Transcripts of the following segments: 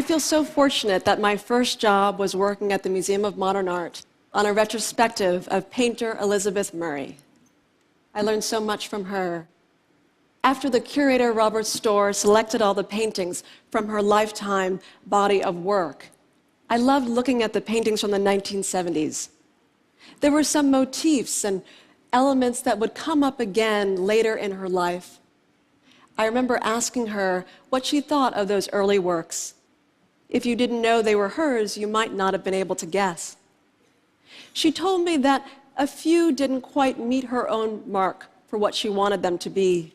I feel so fortunate that my first job was working at the Museum of Modern Art on a retrospective of painter Elizabeth Murray. I learned so much from her. After the curator, Robert Storr, selected all the paintings from her lifetime body of work, I loved looking at the paintings from the 1970s. There were some motifs and elements that would come up again later in her life. I remember asking her what she thought of those early works. If you didn't know they were hers, you might not have been able to guess. She told me that a few didn't quite meet her own mark for what she wanted them to be.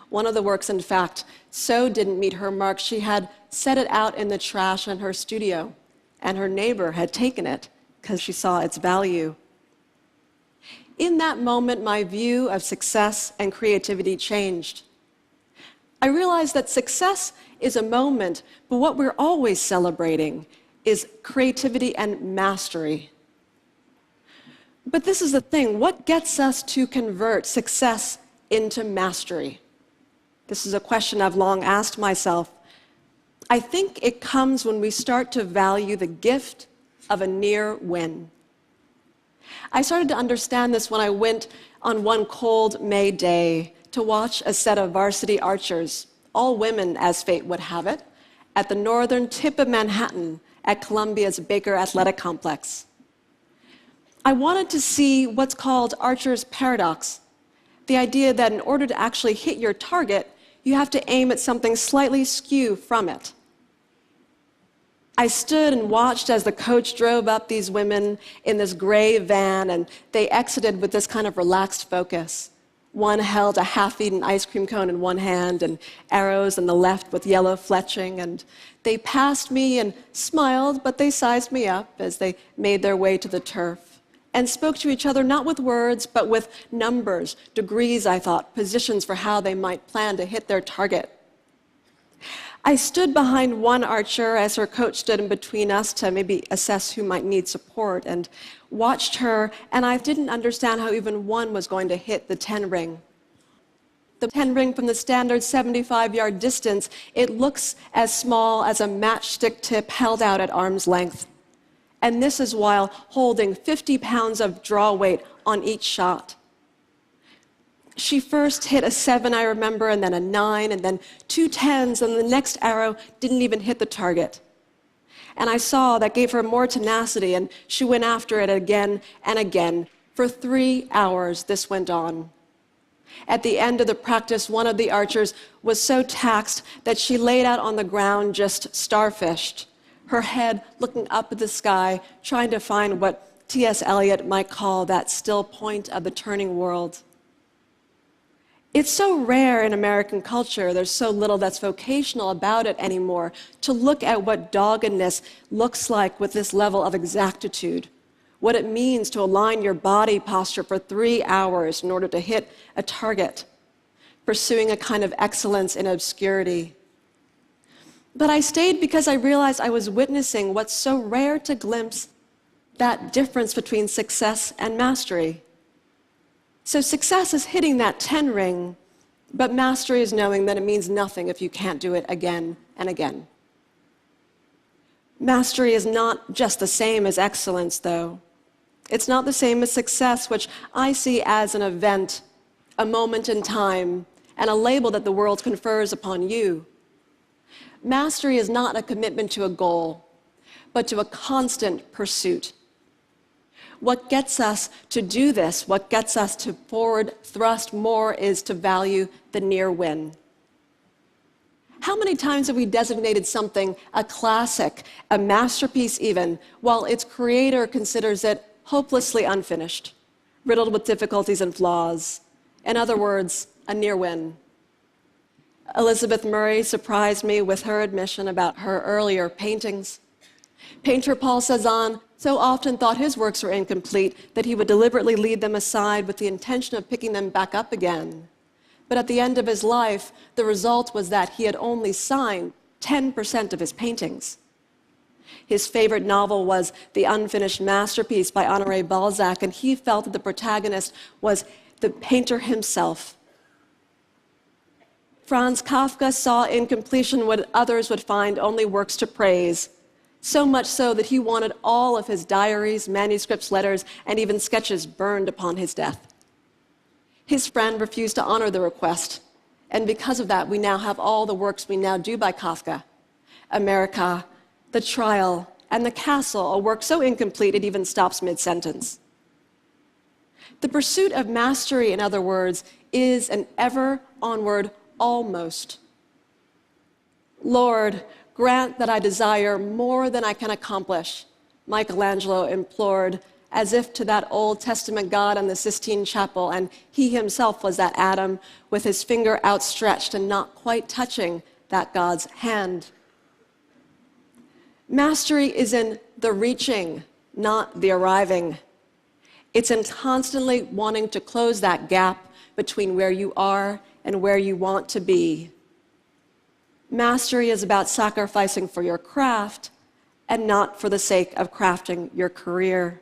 One of the works, in fact, so didn't meet her mark, she had set it out in the trash in her studio, and her neighbor had taken it because she saw its value. In that moment, my view of success and creativity changed. I realized that success is a moment, but what we're always celebrating is creativity and mastery. But this is the thing, what gets us to convert success into mastery? This is a question I've long asked myself. I think it comes when we start to value the gift of a near win. I started to understand this when I went on one cold May day to watch a set of varsity archers, all women as fate would have it, at the northern tip of Manhattan at Columbia's Baker Athletic Complex. I wanted to see what's called Archer's paradox, the idea that in order to actually hit your target, you have to aim at something slightly askew from it. I stood and watched as the coach drove up these women in this gray van, and they exited with this kind of relaxed focus. One held a half-eaten ice cream cone in one hand and arrows in the left with yellow fletching, and they passed me and smiled, but they sized me up as they made their way to the turf and spoke to each other not with words, but with numbers, degrees, I thought, positions for how they might plan to hit their target. I stood behind one archer as her coach stood in between us to maybe assess who might need support, and watched her, and I didn't understand how even one was going to hit the 10 ring. The 10 ring from the standard 75-yard distance, it looks as small as a matchstick tip held out at arm's length. And this is while holding 50 pounds of draw weight on each shot. She first hit a 7, I remember, and then a 9, and then 2 10s, and the next arrow didn't even hit the target. And I saw that gave her more tenacity, and she went after it again and again. For 3 hours, this went on. At the end of the practice, one of the archers was so taxed that she laid out on the ground just starfished, her head looking up at the sky, trying to find what T.S. Eliot might call that still point of the turning world. It's so rare in American culture, there's so little that's vocational about it anymore, to look at what doggedness looks like with this level of exactitude, what it means to align your body posture for 3 hours in order to hit a target, pursuing a kind of excellence in obscurity. But I stayed because I realized I was witnessing what's so rare to glimpse, that difference between success and mastery. So success is hitting that 10 ring, but mastery is knowing that it means nothing if you can't do it again and again. Mastery is not just the same as excellence, though. It's not the same as success, which I see as an event, a moment in time, and a label that the world confers upon you. Mastery is not a commitment to a goal, but to a constant pursuit. What gets us to do this, what gets us to forward thrust more, is to value the near win. How many times have we designated something a classic, a masterpiece even, while its creator considers it hopelessly unfinished, riddled with difficulties and flaws? In other words, a near win. Elizabeth Murray surprised me with her admission about her earlier paintings. Painter Paul Cézanne so often thought his works were incomplete that he would deliberately leave them aside with the intention of picking them back up again. But at the end of his life, the result was that he had only signed 10% of his paintings. His favorite novel was The Unfinished Masterpiece by Honoré Balzac, and he felt that the protagonist was the painter himself. Franz Kafka saw in completion what others would find only works to praise, so much so that he wanted all of his diaries, manuscripts, letters, and even sketches burned upon his death. His friend refused to honor the request, and because of that, we now have all the works we now do by Kafka: America, The Trial, and The Castle, a work so incomplete it even stops mid-sentence. The pursuit of mastery, in other words, is an ever onward almost. Lord, grant that I desire more than I can accomplish, Michelangelo implored, as if to that Old Testament God in the Sistine Chapel, and he himself was that Adam with his finger outstretched and not quite touching that God's hand. Mastery is in the reaching, not the arriving. It's in constantly wanting to close that gap between where you are and where you want to be. Mastery is about sacrificing for your craft and not for the sake of crafting your career.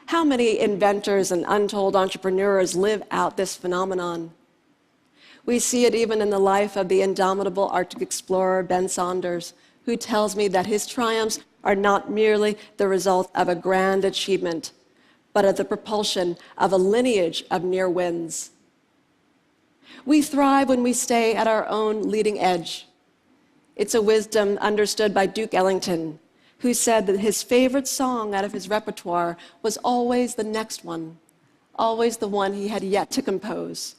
How many inventors and untold entrepreneurs live out this phenomenon? We see it even in the life of the indomitable Arctic explorer Ben Saunders, who tells me that his triumphs are not merely the result of a grand achievement, but of the propulsion of a lineage of near wins. We thrive when we stay at our own leading edge. It's a wisdom understood by Duke Ellington, who said that his favorite song out of his repertoire was always the next one, always the one he had yet to compose.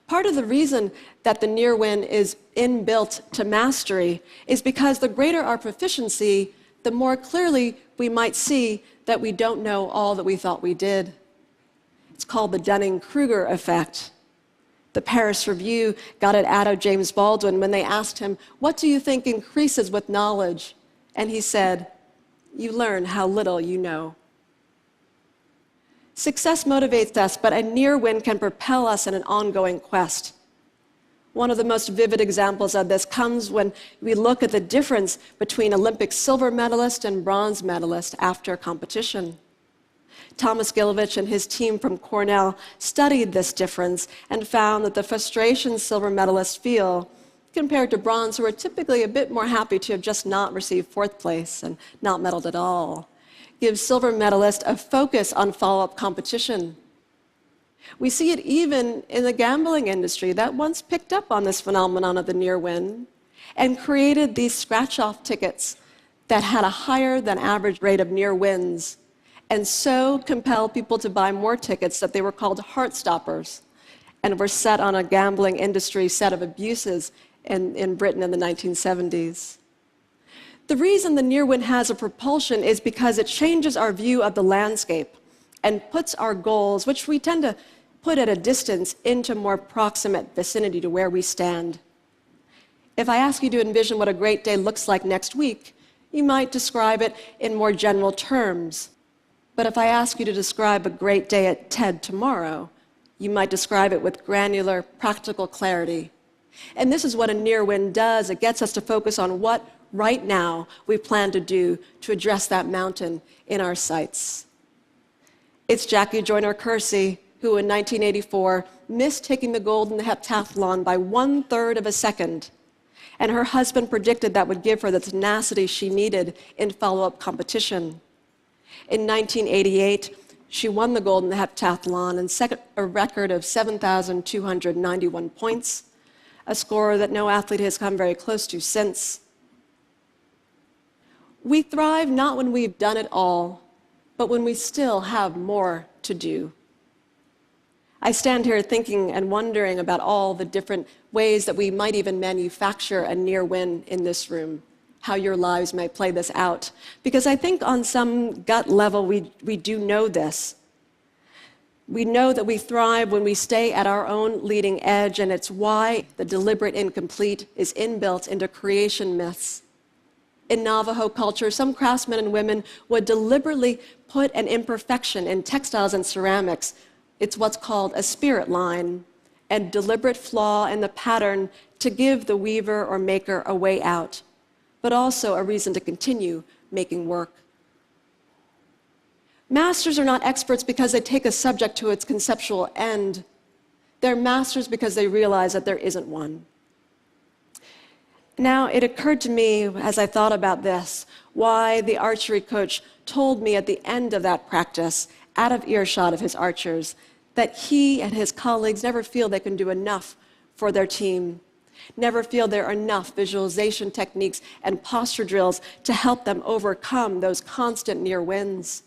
Part of the reason that the near win is inbuilt to mastery is because the greater our proficiency, the more clearly we might see that we don't know all that we thought we did. It's called the Dunning-Kruger effect. The Paris Review got it out of James Baldwin when they asked him, "What do you think increases with knowledge?" And he said, "You learn how little you know." Success motivates us, but a near win can propel us in an ongoing quest. One of the most vivid examples of this comes when we look at the difference between Olympic silver medalist and bronze medalist after competition. Thomas Gilovich and his team from Cornell studied this difference and found that the frustration silver medalists feel, compared to bronze, who are typically a bit more happy to have just not received fourth place and not medaled at all, gives silver medalists a focus on follow-up competition. We see it even in the gambling industry that once picked up on this phenomenon of the near win and created these scratch-off tickets that had a higher than average rate of near wins, and so compelled people to buy more tickets that they were called heart stoppers and were set on a gambling industry set of abuses in Britain in the 1970s. The reason the near win has a propulsion is because it changes our view of the landscape and puts our goals, which we tend to put at a distance, into more proximate vicinity to where we stand. If I ask you to envision what a great day looks like next week, you might describe it in more general terms. But if I ask you to describe a great day at TED tomorrow, you might describe it with granular, practical clarity. And this is what a near win does. It gets us to focus on what right now we plan to do to address that mountain in our sights. It's Jackie Joyner-Kersee, who in 1984 missed taking the gold in the heptathlon by 1/3 of a second. And her husband predicted that would give her the tenacity she needed in follow-up competition. In 1988, she won the gold in the heptathlon and set a record of 7,291 points, a score that no athlete has come very close to since. We thrive not when we've done it all, but when we still have more to do. I stand here thinking and wondering about all the different ways that we might even manufacture a near win in this room, how your lives may play this out. Because I think on some gut level, we do know this. We know that we thrive when we stay at our own leading edge, and it's why the deliberate incomplete is inbuilt into creation myths. In Navajo culture, some craftsmen and women would deliberately put an imperfection in textiles and ceramics. It's what's called a spirit line, a deliberate flaw in the pattern to give the weaver or maker a way out, but also a reason to continue making work. Masters are not experts because they take a subject to its conceptual end. They're masters because they realize that there isn't one. Now, it occurred to me as I thought about this, why the archery coach told me at the end of that practice, out of earshot of his archers, that he and his colleagues never feel they can do enough for their team, never feel there are enough visualization techniques and posture drills to help them overcome those constant near wins.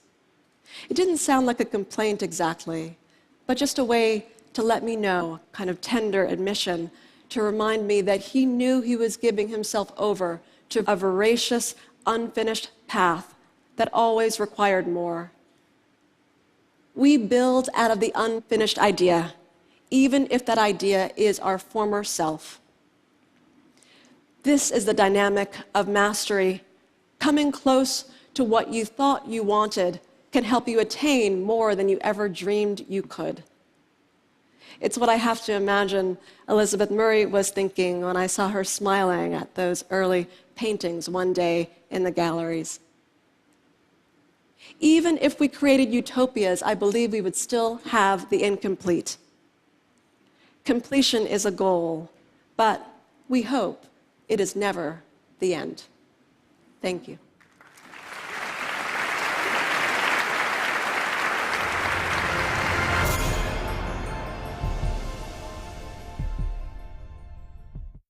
It didn't sound like a complaint exactly, but just a way to let me know, kind of tender admission, to remind me that he knew he was giving himself over to a voracious, unfinished path that always required more. We build out of the unfinished idea, even if that idea is our former self. This is the dynamic of mastery. Coming close to what you thought you wanted can help you attain more than you ever dreamed you could. It's what I have to imagine Elizabeth Murray was thinking when I saw her smiling at those early paintings one day in the galleries. Even if we created utopias, I believe we would still have the incomplete. Completion is a goal, but we hope it is never the end. Thank you.